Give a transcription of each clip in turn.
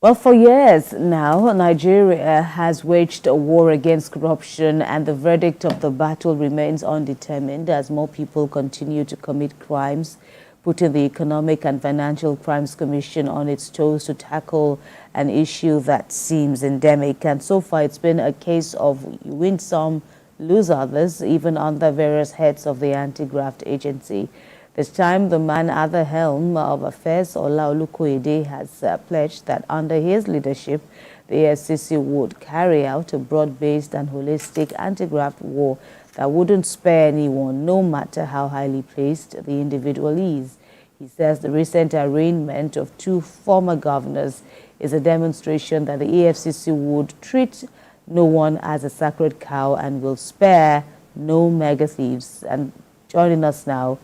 Well, for years now, Nigeria has waged a war against corruption, and the verdict of the battle remains undetermined as more people continue to commit crimes, putting the Economic and Financial Crimes Commission on its toes to tackle an issue that seems endemic. And so far, it's been a case of you win some, lose others, even under various heads of the anti-graft agency. This time, the man at the helm of affairs, Ola Olukoyede, has pledged that under his leadership, the EFCC would carry out a broad-based and holistic anti-graft war that wouldn't spare anyone, no matter how highly placed the individual is. He says the recent arraignment of two former governors is a demonstration that the EFCC would treat no one as a sacred cow and will spare no mega thieves. And joining us now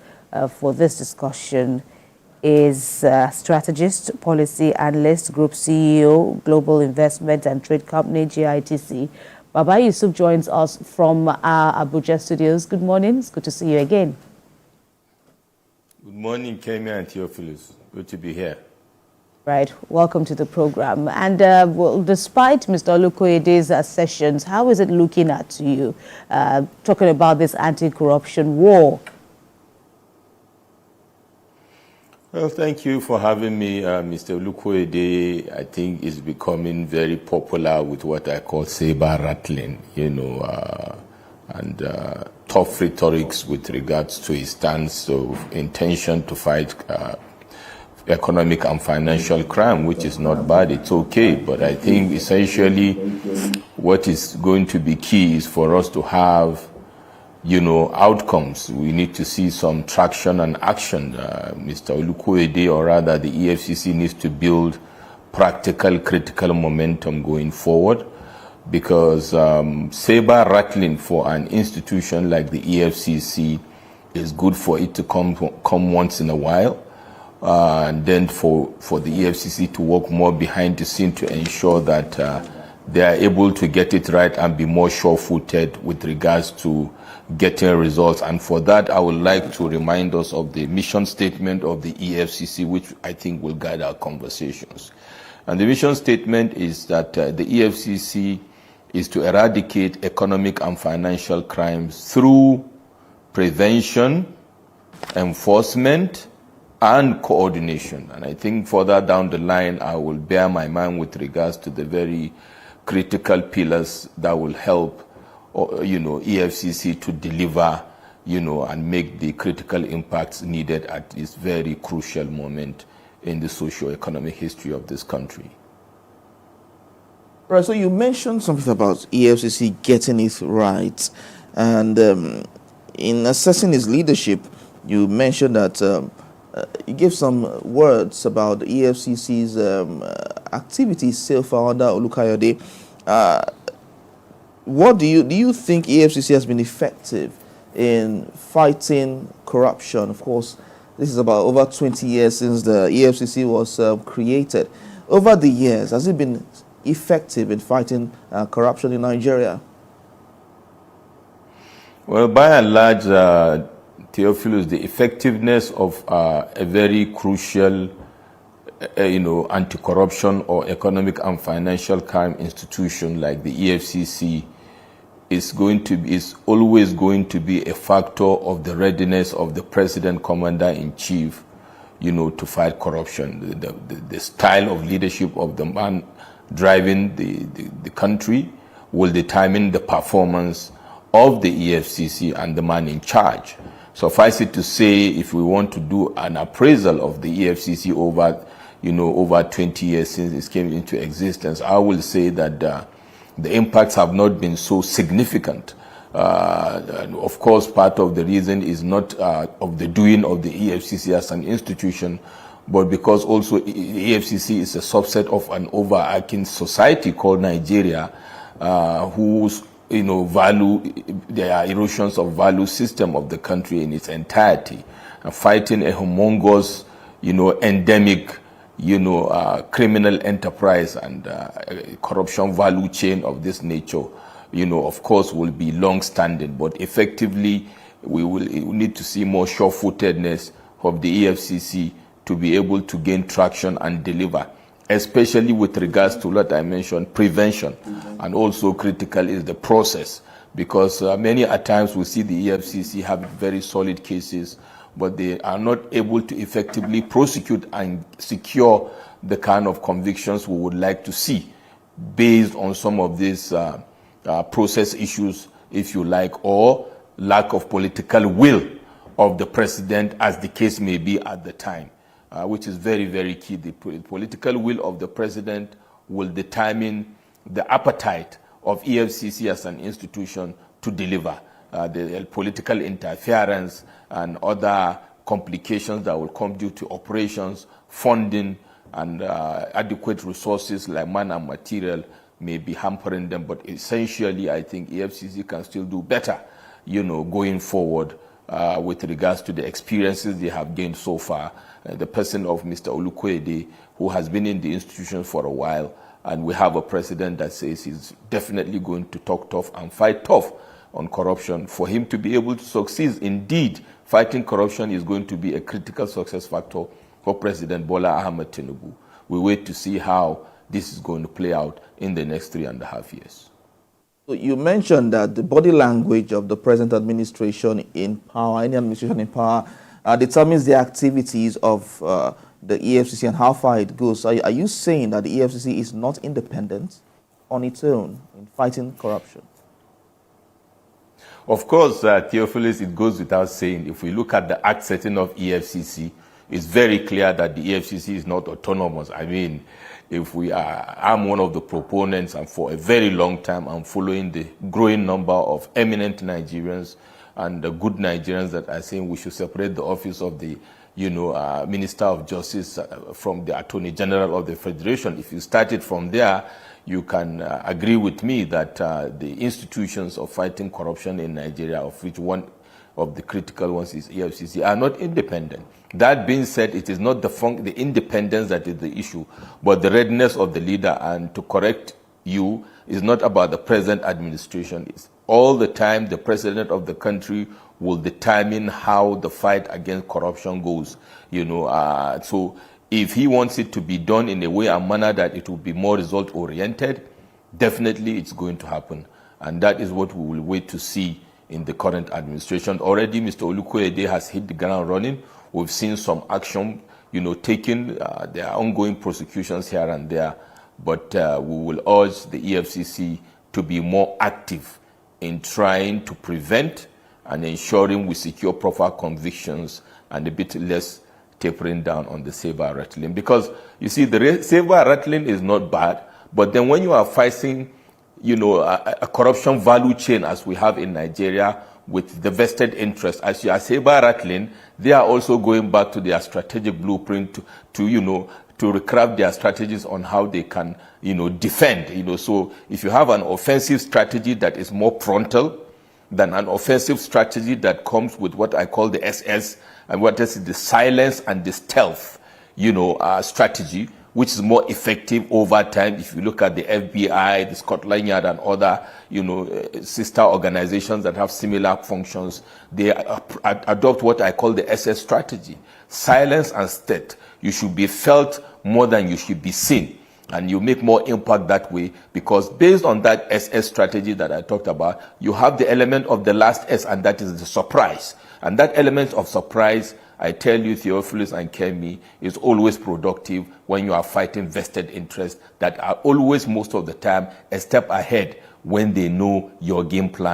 for this discussion is strategist, policy analyst, group CEO, Global Investment and Trade Company, GITC. Baba Yusuf joins us from our Abuja studios. Good morning. It's good to see you again. Good morning, Kemi and Theophilus. Good to be here. Right. Welcome to the program. And well, despite Mr. Olukoyede's assertions, how is it looking at you, talking about this anti-corruption war? Well, thank you for having me. Mr. Olukoyede, I think, is becoming very popular with what I call saber rattling, and tough rhetorics with regards to his stance of intention to fight economic and financial crime, which is not bad. It's okay. But I think essentially what is going to be key is for us to have outcomes. We need to see some traction and action. Mr. Olukoyede, or rather the EFCC, needs to build practical, critical momentum going forward, because saber rattling for an institution like the EFCC is good for it to come once in a while, and then for the EFCC to work more behind the scene to ensure that they are able to get it right and be more sure-footed with regards to getting results. And for that, I would like to remind us of the mission statement of the EFCC, which I think will guide our conversations. And the mission statement is that the EFCC is to eradicate economic and financial crimes through prevention, enforcement, and coordination. And I think further down the line, I will bear my mind with regards to the very critical pillars that will help EFCC to deliver, and make the critical impacts needed at this very crucial moment in the socio-economic history of this country. Right, so you mentioned something about EFCC getting it right, and in assessing his leadership, you mentioned that you gave some words about the EFCC's activities so far under Olukoyede. What do you think EFCC has been effective in fighting corruption? Of course, this is about over 20 years since the EFCC was created. Over the years, has it been effective in fighting corruption in Nigeria? Well, by and large, Theophilus, the effectiveness of a very crucial anti-corruption or economic and financial crime institution like the EFCC is always going to be a factor of the readiness of the President Commander-in-Chief, to fight corruption. The style of leadership of the man driving the country will determine the performance of the EFCC and the man in charge. Suffice it to say, if we want to do an appraisal of the EFCC over 20 years since it came into existence, I will say that the impacts have not been so significant. And of course, part of the reason is not of the doing of the EFCC as an institution, but because also the EFCC is a subset of an overarching society called Nigeria, whose there are erosions of value system of the country in its entirety, and fighting a humongous, endemic, criminal enterprise and corruption value chain of this nature, of course, will be long-standing. But effectively, we need to see more sure-footedness of the EFCC to be able to gain traction and deliver. especially with regards to what I mentioned, prevention, and also critical is the process, because many at times we see the EFCC have very solid cases, but they are not able to effectively prosecute and secure the kind of convictions we would like to see based on some of these process issues, if you like, or lack of political will of the president, as the case may be at the time, which is very, very key. The political will of the president will determine the appetite of EFCC as an institution to deliver. The political interference and other complications that will come due to operations, funding, and adequate resources like man and material may be hampering them. But essentially, I think EFCC can still do better, going forward with regards to the experiences they have gained so far. The person of Mr. Olukoyede, who has been in the institution for a while, and we have a president that says he's definitely going to talk tough and fight tough on corruption. For him to be able to succeed, indeed, fighting corruption is going to be a critical success factor for President Bola Ahmed Tinubu. We wait to see how this is going to play out in the next 3.5 years. So you mentioned that the body language of the present administration in power, any administration in power, determines the activities of the EFCC and how far it goes. Are you saying that the EFCC is not independent on its own in fighting corruption? Of course, Theophilus, it goes without saying, if we look at the act setting of EFCC, it's very clear that the EFCC is not autonomous. I mean, I'm one of the proponents, and for a very long time, I'm following the growing number of eminent Nigerians and the good Nigerians that are saying we should separate the office of the Minister of Justice from the Attorney General of the Federation. If you started from there, you can agree with me that the institutions of fighting corruption in Nigeria, of which one of the critical ones is EFCC, are not independent. That being said, it is not the independence that is the issue, but the readiness of the leader. And to correct you, is not about the present administration. It's all the time the president of the country will determine how the fight against corruption goes. So if he wants it to be done in a way and manner that it will be more result-oriented, definitely it's going to happen. And that is what we will wait to see in the current administration. Already, Mr. Olukoyede has hit the ground running. We've seen some action, taken. There are ongoing prosecutions here and there. But we will urge the EFCC to be more active in trying to prevent and ensuring we secure proper convictions and a bit less tapering down on the saber rattling. Because, you see, the saber rattling is not bad, but then when you are fighting, a corruption value chain as we have in Nigeria with the vested interest, as you are saber rattling, they are also going back to their strategic blueprint to recraft their strategies on how they can, defend. So if you have an offensive strategy that is more frontal than an offensive strategy that comes with what I call the SS, and what is the silence and the stealth, strategy, which is more effective over time. If you look at the FBI, the Scotland Yard, and other, sister organizations that have similar functions, they adopt what I call the SS strategy. Silence and stealth. You should be felt more than you should be seen. And you make more impact that way, because based on that SS strategy that I talked about, you have the element of the last S, and that is the surprise. And that element of surprise, I tell you, Theophilus and Kemi, is always productive when you are fighting vested interests that are always, most of the time, a step ahead when they know your game plan